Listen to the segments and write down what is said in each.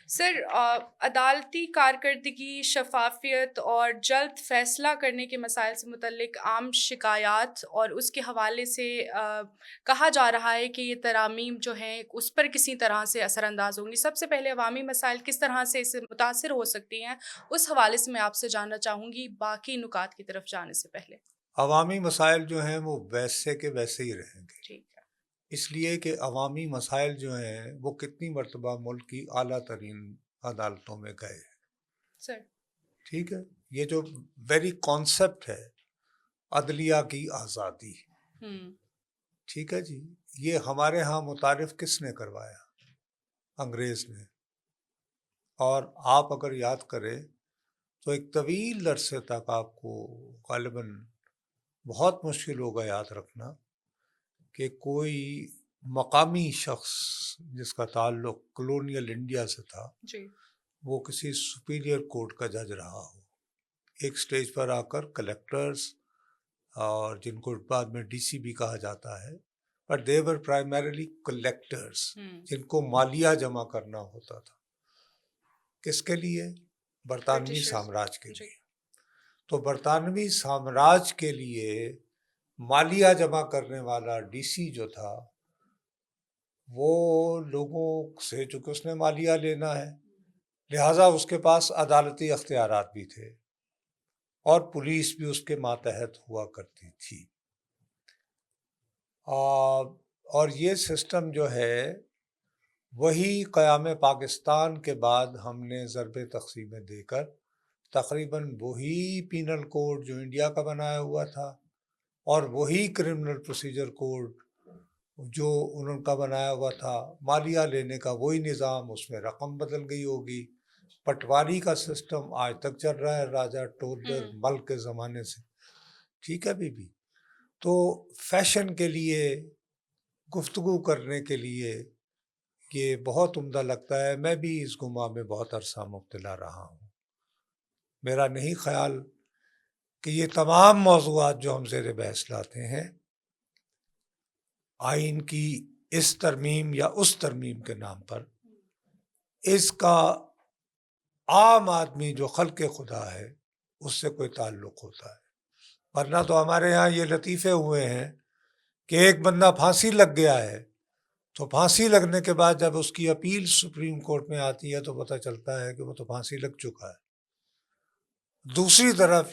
سر، عدالتی کارکردگی، شفافیت اور جلد فیصلہ کرنے کے مسائل سے متعلق عام شکایات اور اس کے حوالے سے کہا جا رہا ہے کہ یہ ترامیم جو ہیں اس پر کسی طرح سے اثر انداز ہوں گی۔ سب سے پہلے عوامی مسائل کس طرح سے اس سے متاثر ہو سکتی ہیں، اس حوالے سے میں آپ سے جاننا چاہوں گی، باقی نکات کی طرف جانے سے پہلے۔ عوامی مسائل جو ہیں وہ ویسے کے ویسے ہی رہیں گے، ٹھیک ہے اس لیے کہ عوامی مسائل جو ہیں وہ کتنی مرتبہ ملک کی اعلیٰ ترین عدالتوں میں گئے ہیں۔ سر۔ ٹھیک ہے، یہ جو ویری کانسیپٹ ہے عدلیہ کی آزادی، ٹھیک ہے جی، یہ ہمارے ہاں متعارف کس نے کروایا؟ انگریز نے۔ اور آپ اگر یاد کریں تو ایک طویل عرصے تک آپ کو غالباً بہت مشکل ہوگا یاد رکھنا کہ کوئی مقامی شخص جس کا تعلق کلونیل انڈیا سے تھا جی۔ وہ کسی سپیریئر کورٹ کا جج رہا ہو، ایک سٹیج پر آ کر کلیکٹرز اور جن کو بعد میں ڈی سی بھی کہا جاتا ہے، but they were primarily collectors, جن کو مالیہ جمع کرنا ہوتا تھا، کس کے لیے؟ برطانوی سامراج کے لیے۔ تو برطانوی سامراج کے لیے مالیہ جمع کرنے والا ڈی سی جو تھا وہ لوگوں سے، چونکہ اس نے مالیہ لینا ہے، لہٰذا اس کے پاس عدالتی اختیارات بھی تھے اور پولیس بھی اس کے ماتحت ہوا کرتی تھی۔ اور یہ سسٹم جو ہے وہی قیام پاکستان کے بعد ہم نے ضرب تقسیم دے کر تقریباً وہی پینل کوڈ جو انڈیا کا بنایا ہوا تھا اور وہی کرمنل پروسیجر کوڈ جو انہوں کا بنایا ہوا تھا، مالیہ لینے کا وہی نظام، اس میں رقم بدل گئی ہوگی۔ پٹواری کا سسٹم آج تک چل رہا ہے راجہ ٹولر مل کے زمانے سے، ٹھیک ہے بھی۔ تو فیشن کے لیے، گفتگو کرنے کے لیے یہ بہت عمدہ لگتا ہے۔ میں بھی اس گماں میں بہت عرصہ مبتلا رہا ہوں۔ میرا نہیں خیال کہ یہ تمام موضوعات جو ہم زیر بحث لاتے ہیں آئین کی اس ترمیم یا اس ترمیم کے نام پر، اس کا عام آدمی جو خلق خدا ہے اس سے کوئی تعلق ہوتا ہے، ورنہ تو ہمارے یہاں یہ لطیفے ہوئے ہیں کہ ایک بندہ پھانسی لگ گیا ہے تو پھانسی لگنے کے بعد جب اس کی اپیل سپریم کورٹ میں آتی ہے تو پتہ چلتا ہے کہ وہ تو پھانسی لگ چکا ہے۔ دوسری طرف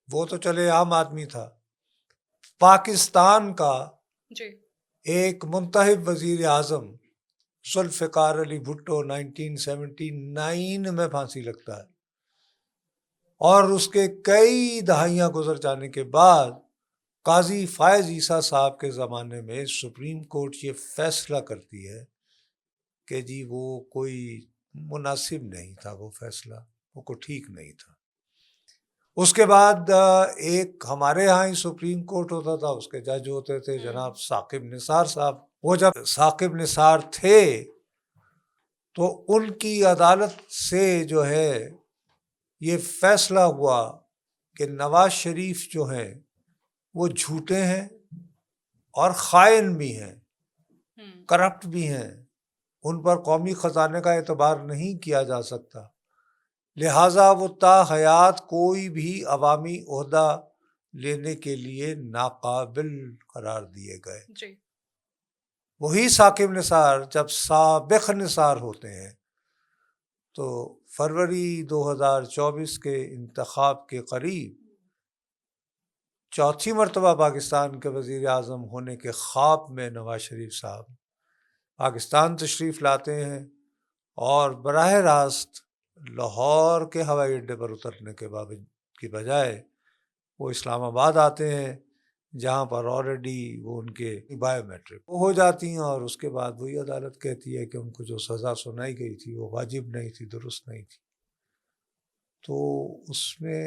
وہ تو چلے عام آدمی تھا، پاکستان کا ایک منتخب وزیر اعظم ذوالفقار علی بھٹو 1979 میں پھانسی لگتا ہے، اور اس کے کئی دہائیاں گزر جانے کے بعد قاضی فائز عیسیٰ صاحب کے زمانے میں سپریم کورٹ یہ فیصلہ کرتی ہے کہ جی وہ کوئی مناسب نہیں تھا، وہ فیصلہ وہ کو ٹھیک نہیں تھا۔ اس کے بعد ایک ہمارے ہاں ہی سپریم کورٹ ہوتا تھا، اس کے جج ہوتے تھے جناب ثاقب نثار صاحب۔ وہ جب ثاقب نثار تھے تو ان کی عدالت سے جو ہے یہ فیصلہ ہوا کہ نواز شریف جو ہیں وہ جھوٹے ہیں اور خائن بھی ہیں، کرپٹ بھی ہیں، ان پر قومی خزانے کا اعتبار نہیں کیا جا سکتا، لہٰذا وہ تا حیات کوئی بھی عوامی عہدہ لینے کے لیے ناقابل قرار دیے گئے۔ وہی ثاقب نثار جب سابق نثار ہوتے ہیں تو فروری 2024 کے انتخاب کے قریب چوتھی مرتبہ پاکستان کے وزیر اعظم ہونے کے خواب میں نواز شریف صاحب پاکستان تشریف لاتے ہیں اور براہ راست لاہور کے ہوائی اڈے پر اترنے کے بجائے وہ اسلام آباد آتے ہیں، جہاں پر آلریڈی وہ ان کے بایو میٹرک ہو جاتی ہیں، اور اس کے بعد وہی عدالت کہتی ہے کہ ان کو جو سزا سنائی گئی تھی وہ واجب نہیں تھی، درست نہیں تھی۔ تو اس میں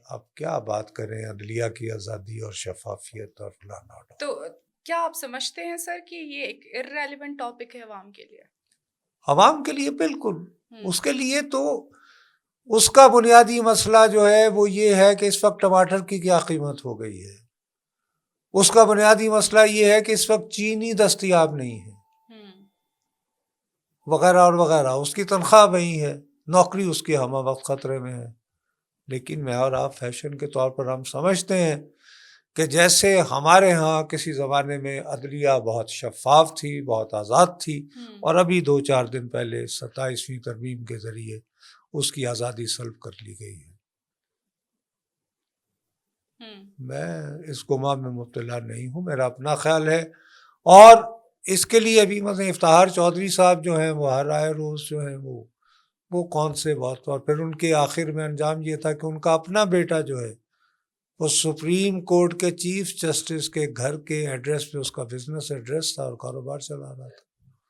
اب کیا بات کریں عدلیہ کی آزادی اور شفافیت اور فلانا۔ تو کیا آپ سمجھتے ہیں سر کہ یہ ایک ارریلیونٹ ٹاپک ہے عوام کے لیے؟ عوام کے لیے بالکل، اس کے لیے تو اس کا بنیادی مسئلہ جو ہے وہ یہ ہے کہ اس وقت ٹماٹر کی کیا قیمت ہو گئی ہے، اس کا بنیادی مسئلہ یہ ہے کہ اس وقت چینی دستیاب نہیں ہے، وغیرہ اور وغیرہ، اس کی تنخواہ وہی ہے، نوکری اس کی ہمہ وقت خطرے میں ہے. لیکن میں اور آپ فیشن کے طور پر ہم سمجھتے ہیں کہ جیسے ہمارے ہاں کسی زمانے میں عدلیہ بہت شفاف تھی، بہت آزاد تھی، اور ابھی 2-4 دن پہلے 27ویں ترمیم کے ذریعے اس کی آزادی سلب کر لی گئی ہے. میں اس گماں میں مبتلا نہیں ہوں، میرا اپنا خیال ہے. اور اس کے لیے ابھی مثلا افتخار چودھری صاحب جو ہیں وہ ہر آئے روز جو ہیں وہ کون سے بہت، اور پھر ان کے آخر میں انجام یہ تھا کہ ان کا اپنا بیٹا جو ہے وہ سپریم کورٹ کے چیف جسٹس کے گھر کے ایڈریس پہ اس کا بزنس ایڈریس تھا اور کاروبار چلا رہا تھا.